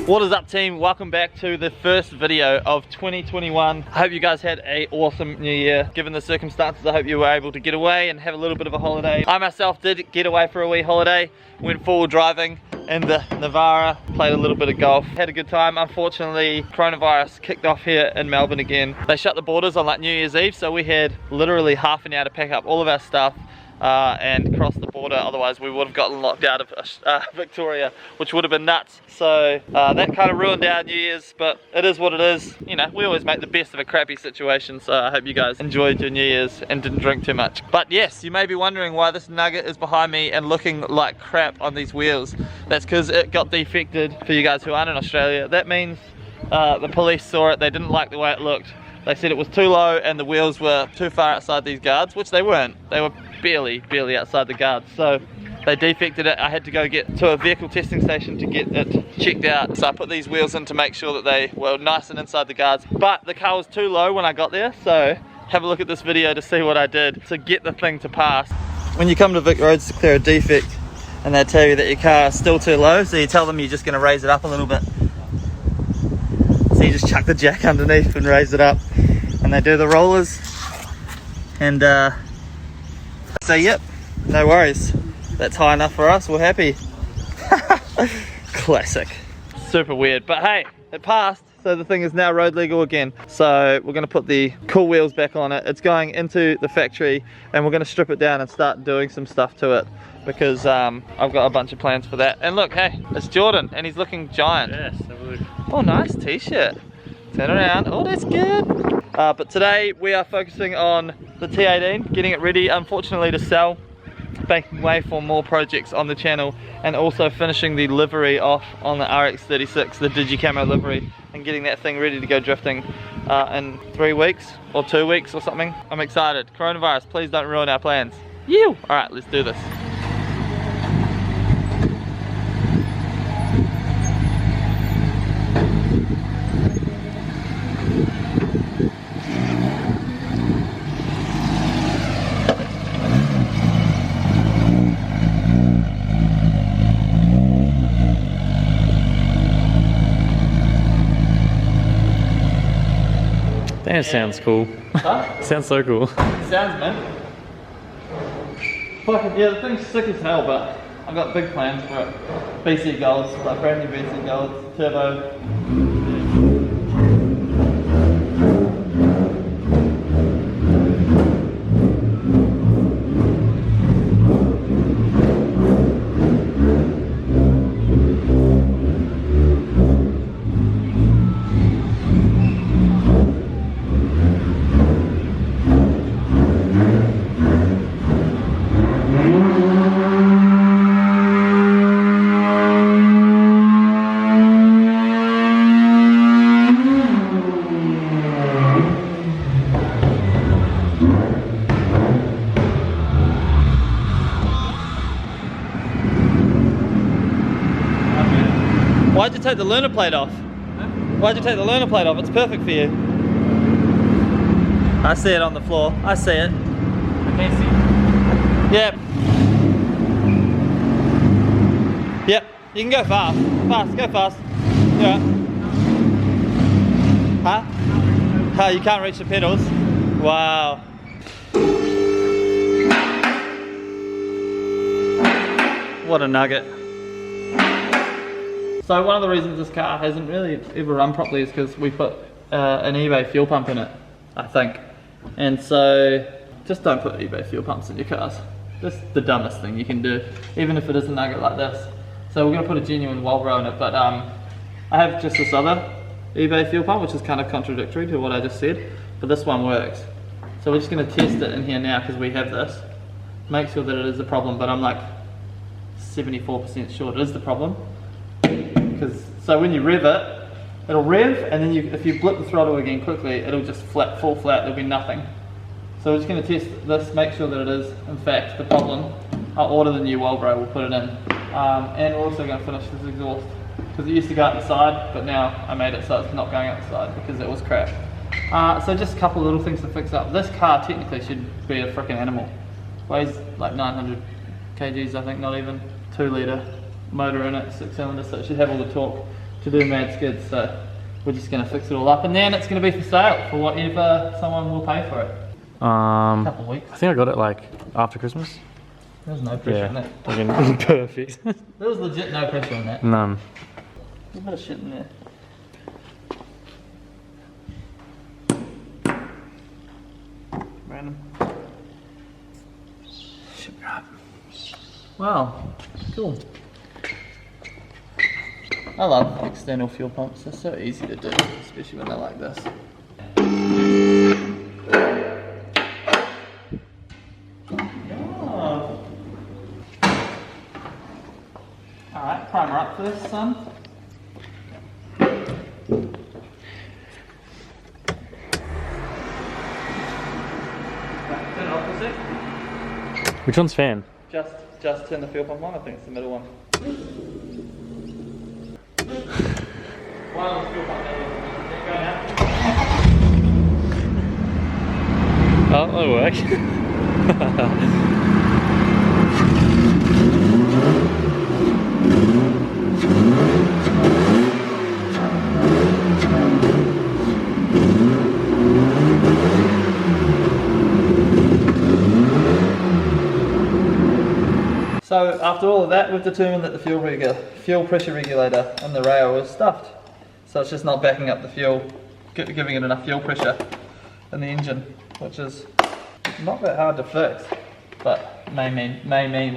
What is up, team? Welcome back to the first video of 2021. I hope you guys had an awesome new year. Given the circumstances, I hope you were able to get away and have a little bit of a holiday. I myself did get away for a wee holiday. Went forward driving in the Navara, played a little bit of golf, had a good time. Unfortunately, coronavirus kicked off here in Melbourne again. They shut the borders on like New Year's Eve, so we had literally half an hour to pack up all of our stuff and cross the border. Otherwise we would have gotten locked out of Victoria, which would have been nuts. So that kind of ruined our New Year's, but it is what it is. You know, we always make the best of a crappy situation, so I hope you guys enjoyed your New Year's and didn't drink too much. But yes, you may be wondering why this nugget is behind me and looking like crap on these wheels. That's because it got defected. For you guys who aren't in Australia, that means the police saw it, they didn't like the way it looked. They said it was too low and the wheels were too far outside these guards, which they weren't. They were barely outside the guards. So they defected it. I had to go get to a vehicle testing station to get it checked out. So I put these wheels in to make sure that they were nice and inside the guards. But the car was too low when I got there, so have a look at this video to see what I did to get the thing to pass. When you come to Vic Roads to clear a defect and they tell you that your car is still too low, so you tell them you're just going to raise it up a little bit. So you just chuck the jack underneath and raise it up, and they do the rollers and say yep, no worries, that's high enough for us, we're happy. Classic. Super weird, but hey, it passed, so the thing is now road legal again. So we're going to put the cool wheels back on it. It's going into the factory and we're going to strip it down and start doing some stuff to it, because I've got a bunch of plans for that. And look, hey, it's Jordan and he's looking giant. Yes, oh, nice t-shirt. Turn around. Oh, that's good. But today we are focusing on the T18, getting it ready, unfortunately, to sell, making way for more projects on the channel, and also finishing the livery off on the RX36, the Digi Camo livery, and getting that thing ready to go drifting in 3 weeks or 2 weeks or something. I'm excited. Coronavirus, please don't ruin our plans. Yew! Alright, let's do this. That sounds cool. Huh? Sounds so cool. Sounds, man. Fucking, yeah, the thing's sick as hell, but I've got big plans for it. BC golds, like brand new BC golds, turbo. Why'd you take the learner plate off? Huh? Why'd you take the learner plate off? It's perfect for you. I see it on the floor. I see it. I can't see. Yep. Yep. You can go fast. Fast. Go fast. Yeah. Huh? Oh, you can't reach the pedals? Wow. What a nugget. So one of the reasons this car hasn't really ever run properly is because we put an eBay fuel pump in it, I think. And so just don't put eBay fuel pumps in your cars. That's the dumbest thing you can do, even if it is a nugget like this. So we're going to put a genuine Volvo in it, but I have just this other eBay fuel pump, which is kind of contradictory to what I just said, but this one works. So we're just going to test it in here now because we have this. Make sure that it is a problem, but I'm like 74% sure it is the problem. So when you rev it, it'll rev, and then if you blip the throttle again quickly, it'll just fall flat, there'll be nothing. So we're just going to test this, make sure that it is in fact the problem. I'll order the new Volvo, we'll put it in. And we're also going to finish this exhaust, because it used to go out the side, but now I made it so it's not going out the side because it was crap. So just a couple of little things to fix up. This car technically should be a freaking animal. Weighs like 900 kgs I think, not even. 2 litre motor in it, 6 cylinders, so it should have all the torque to do mad skids, so we're just going to fix it all up and then it's going to be for sale for whatever someone will pay for it. A couple of weeks. I think I got it like after Christmas. There was no pressure on that. Fucking perfect. There was legit no pressure on that. None. There's a bit of shit in there. Random. Should be right. Wow, cool. I love external fuel pumps, they're so easy to do, especially when they're like this. Oh. Alright, primer up first, son. Turn it off a sec. Which one's fan? Just turn the fuel pump on, I think it's the middle one. One of the fuel pump go now. Oh, that'll work. So after all of that, we've determined that the fuel pressure regulator in the rail is stuffed. So it's just not backing up the fuel, giving it enough fuel pressure in the engine, which is not that hard to fix, but may mean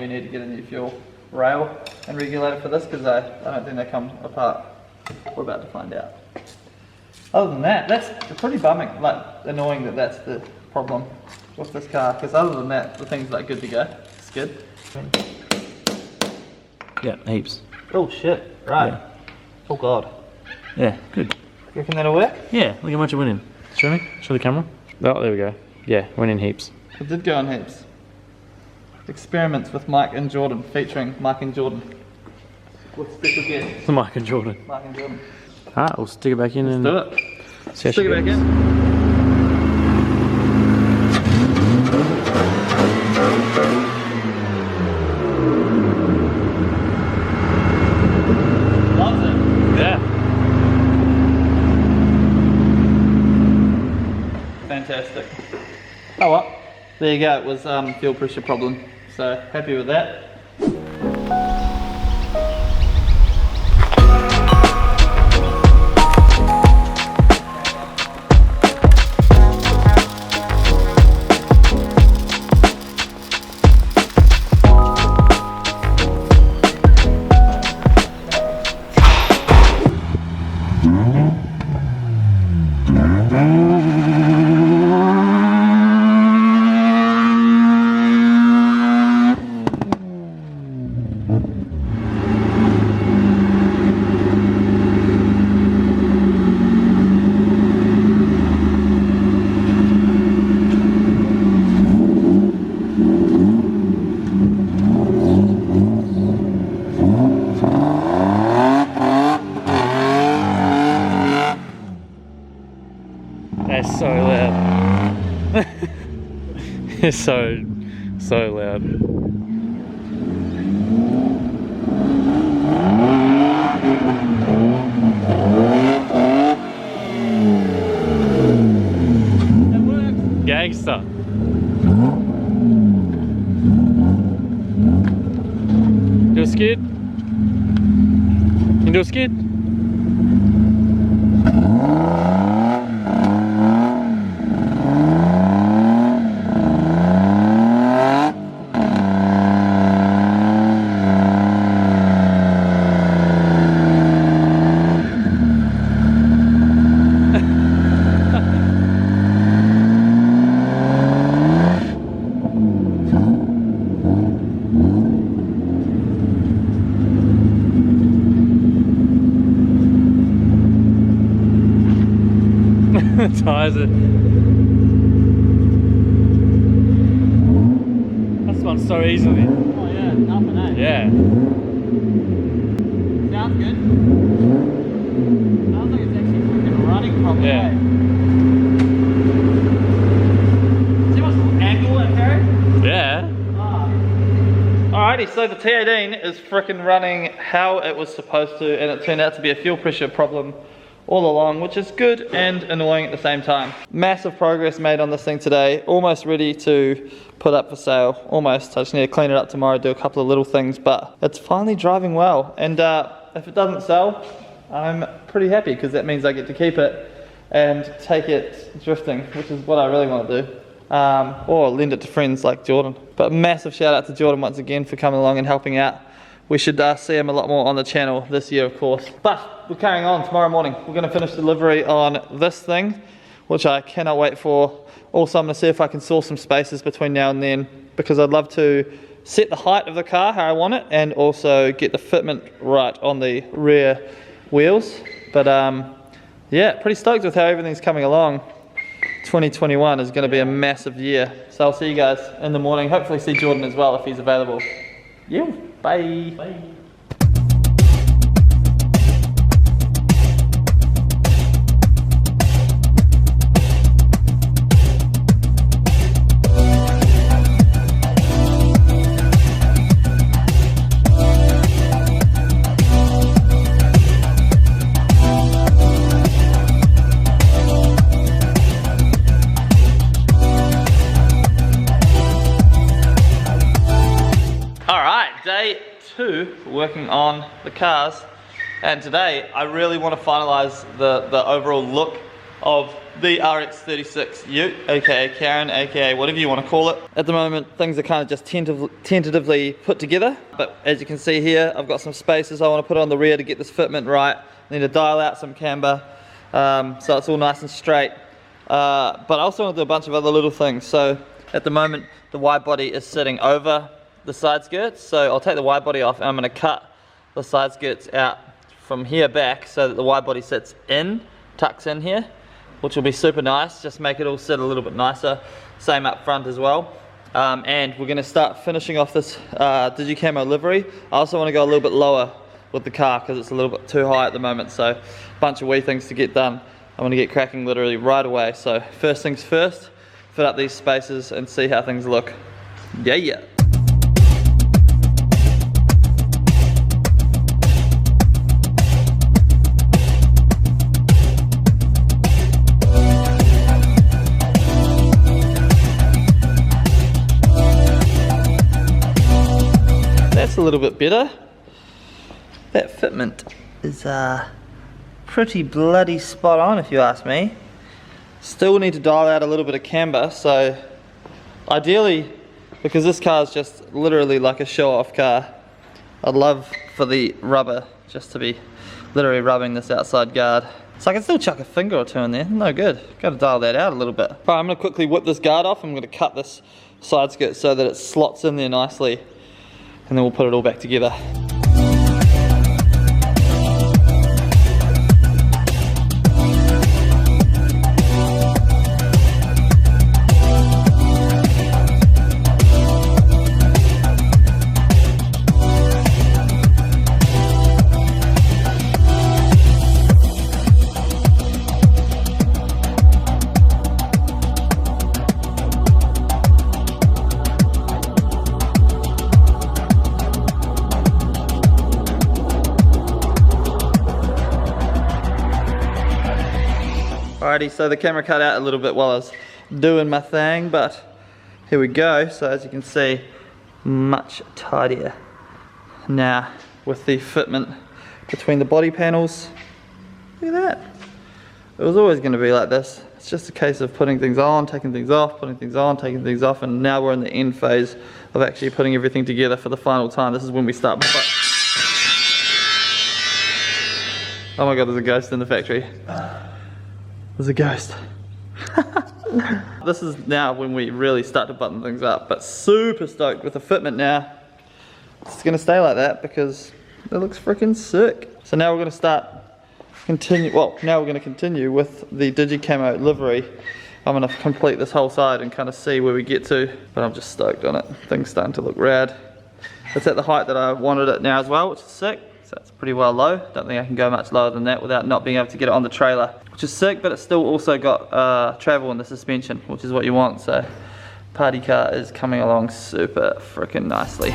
we need to get a new fuel rail and regulator for this, because I don't think they come apart. We're about to find out. Other than that, that's pretty bumming, like annoying that that's the problem with this car, because other than that, the thing's like good to go. It's good. Yeah, heaps. Oh shit, right. Yeah. Oh god. Yeah, good. You reckon that'll work? Yeah, look how much it went in. Show me. Show the camera. Oh, there we go. Yeah, went in heaps. It did go in heaps. Experiments with Mike and Jordan, featuring Mike and Jordan. With special guests. Mike and Jordan. Mike and Jordan. Alright, we'll stick it back in and Do it. see how Stick she it back goes. in. Loves it. Yeah. Fantastic. Oh well, there you go, it was fuel pressure problem. So happy with that. That's so loud. It's so loud. It works. Gangster. Do a skid? You do a skid? Tires it. That spun so easily. Oh yeah, nothing, eh? Yeah. Sounds good. Sounds like it's actually freaking running properly. Yeah. Eh? See how much angle it carried? Yeah. Ah. Alrighty, so the T18 is frickin' running how it was supposed to, and it turned out to be a fuel pressure problem all along, which is good and annoying at the same time. Massive progress made on this thing today, almost ready to put up for sale, almost. I just need to clean it up tomorrow, do a couple of little things, but it's finally driving well. And if it doesn't sell, I'm pretty happy, because that means I get to keep it and take it drifting, which is what I really want to do. Or lend it to friends like Jordan. But massive shout out to Jordan once again for coming along and helping out. We should see him a lot more on the channel this year, of course. But we're carrying on tomorrow morning. We're going to finish delivery on this thing, which I cannot wait for. Also, I'm going to see if I can source some spaces between now and then, because I'd love to set the height of the car how I want it, and also get the fitment right on the rear wheels. But yeah, pretty stoked with how everything's coming along. 2021 is going to be a massive year. So I'll see you guys in the morning. Hopefully see Jordan as well if he's available. Yeah, bye. Bye. Day 2 working on the cars, and today I really want to finalize the overall look of the RX36 Ute, aka Karen, aka whatever you want to call it. At the moment things are kind of just tentatively put together, but as you can see here I've got some spaces I want to put on the rear to get this fitment right. I need to dial out some camber so it's all nice and straight, but I also want to do a bunch of other little things. So at the moment the wide body is sitting over the side skirts, so I'll take the wide body off and I'm going to cut the side skirts out from here back so that the wide body sits in, tucks in here, which will be super nice, just make it all sit a little bit nicer. Same up front as well. And we're going to start finishing off this Digi Camo livery. I also want to go a little bit lower with the car because it's a little bit too high at the moment, so a bunch of wee things to get done. I want to get cracking literally right away. So first things first, fit up these spaces and see how things look. Yeah. That's a little bit better. That fitment is pretty bloody spot on if you ask me. Still need to dial out a little bit of camber, so ideally, because this car is just literally like a show-off car, I'd love for the rubber just to be literally rubbing this outside guard. So I can still chuck a finger or two in there, no good. Gotta dial that out a little bit. Alright, I'm gonna quickly whip this guard off. I'm gonna cut this side skirt so that it slots in there nicely, and then we'll put it all back together. Alrighty, so the camera cut out a little bit while I was doing my thing, but here we go. So as you can see, much tidier now with the fitment between the body panels. Look at that. It was always going to be like this. It's just a case of putting things on, taking things off, putting things on, taking things off, and now we're in the end phase of actually putting everything together for the final time. This is when we start. Oh my god, there's a ghost in the factory. There's a ghost. This is now when we really start to button things up, but super stoked with the fitment now. It's gonna stay like that because it looks freaking sick. So now we're gonna continue with the Digi Camo livery. I'm gonna complete this whole side and kind of see where we get to, but I'm just stoked on it. Things starting to look rad. It's at the height that I wanted it now as well, which is sick. So it's pretty well low. Don't think I can go much lower than that without not being able to get it on the trailer, which is sick, but it's still also got travel in the suspension, which is what you want. So party car is coming along super freaking nicely.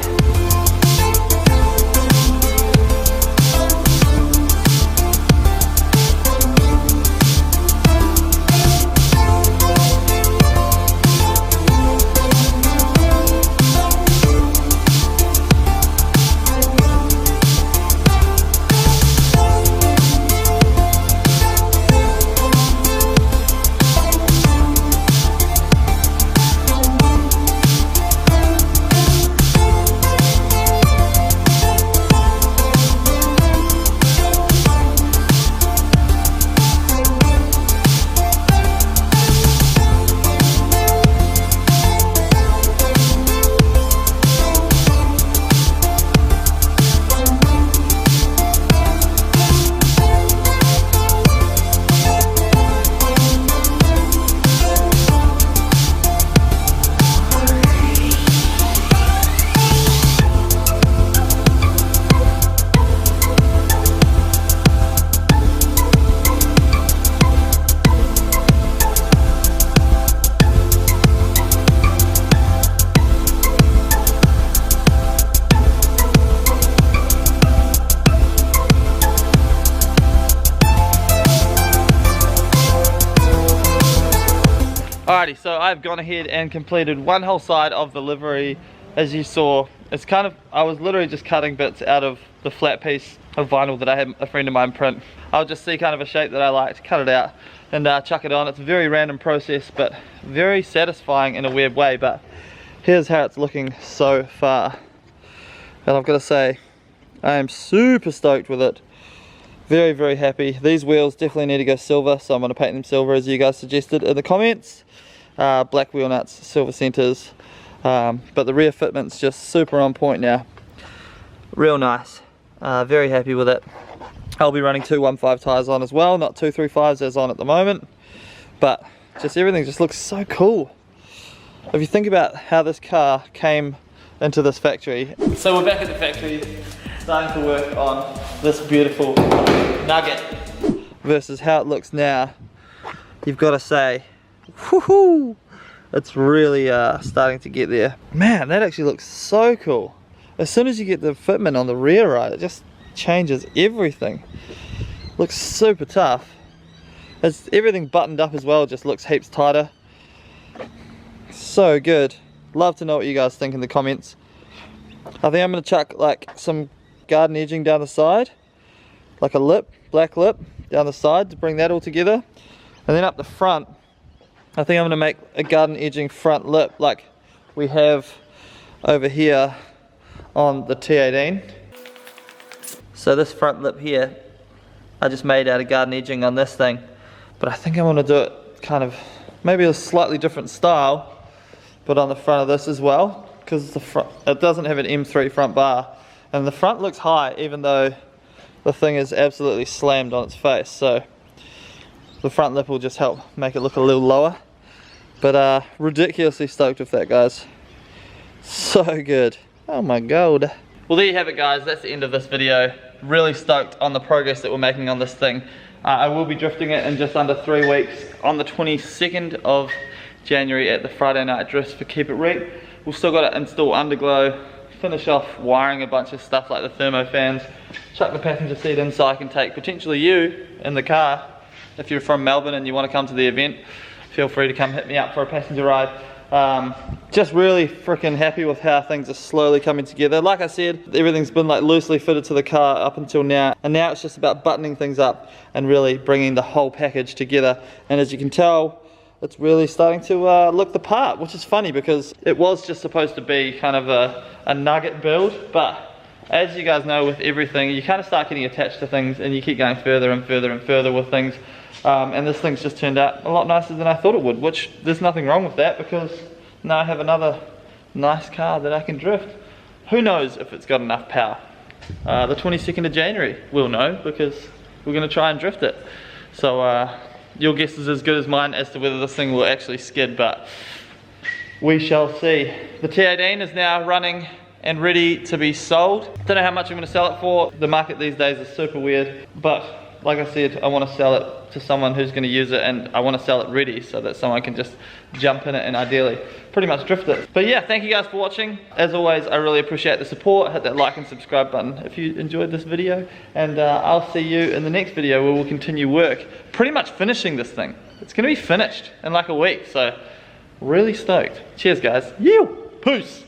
Alrighty, so I've gone ahead and completed one whole side of the livery. As you saw, it's kind of, I was literally just cutting bits out of the flat piece of vinyl that I had a friend of mine print. I'll just see kind of a shape that I liked, cut it out, and chuck it on. It's a very random process, but very satisfying in a weird way. But here's how it's looking so far. And I've got to say, I am super stoked with it. Very, very happy. These wheels definitely need to go silver, so I'm going to paint them silver as you guys suggested in the comments. Black wheel nuts, silver centers. But the rear fitment's just super on point now. Real nice. Very happy with it. I'll be running 215 tyres on as well, not 235s as on at the moment. But just everything just looks so cool. If you think about how this car came into this factory. So we're back at the factory, starting to work on this beautiful nugget versus how it looks now. You've got to say, woohoo! It's really starting to get there. Man, that actually looks so cool. As soon as you get the fitment on the rear right, it just changes everything. Looks super tough. As everything buttoned up as well, just looks heaps tighter. So good. Love to know what you guys think in the comments. I think I'm going to chuck like some garden edging down the side, like a lip, black lip down the side to bring that all together. And then up the front, I think I'm going to make a garden edging front lip like we have over here on the T18. So this front lip here, I just made out of garden edging on this thing. But I think I want to do it kind of, maybe a slightly different style, but on the front of this as well, because the front, it doesn't have an M3 front bar, and the front looks high even though the thing is absolutely slammed on its face. So the front lip will just help make it look a little lower. But ridiculously stoked with that, guys. So good. Oh my god. Well, there you have it, guys. That's the end of this video. Really stoked on the progress that we're making on this thing. I will be drifting it in just under 3 weeks on the 22nd of January at the Friday night drifts for Keep It Red. We've still got to install underglow, finish off wiring a bunch of stuff like the thermo fans, chuck the passenger seat in so I can take potentially you in the car. If you're from Melbourne and you want to come to the event, feel free to come hit me up for a passenger ride. Just really freaking happy with how things are slowly coming together. Like I said, everything's been like loosely fitted to the car up until now, and now it's just about buttoning things up and really bringing the whole package together. And as you can tell, it's really starting to look the part, which is funny because it was just supposed to be kind of a nugget build, but as you guys know with everything, you kind of start getting attached to things and you keep going further and further and further with things. And this thing's just turned out a lot nicer than I thought it would, which there's nothing wrong with that because now I have another nice car that I can drift. Who knows if it's got enough power? The 22nd of January we'll know because we're going to try and drift it. So your guess is as good as mine as to whether this thing will actually skid, but we shall see. The T18 is now running and ready to be sold. Don't know how much I'm going to sell it for. The market these days is super weird, but like I said, I want to sell it to someone who's going to use it, and I want to sell it ready so that someone can just jump in it and ideally pretty much drift it. But yeah, thank you guys for watching. As always, I really appreciate the support. Hit that like and subscribe button if you enjoyed this video, and I'll see you in the next video where we'll continue work. Pretty much finishing this thing. It's going to be finished in like a week, so really stoked. Cheers guys. Peace.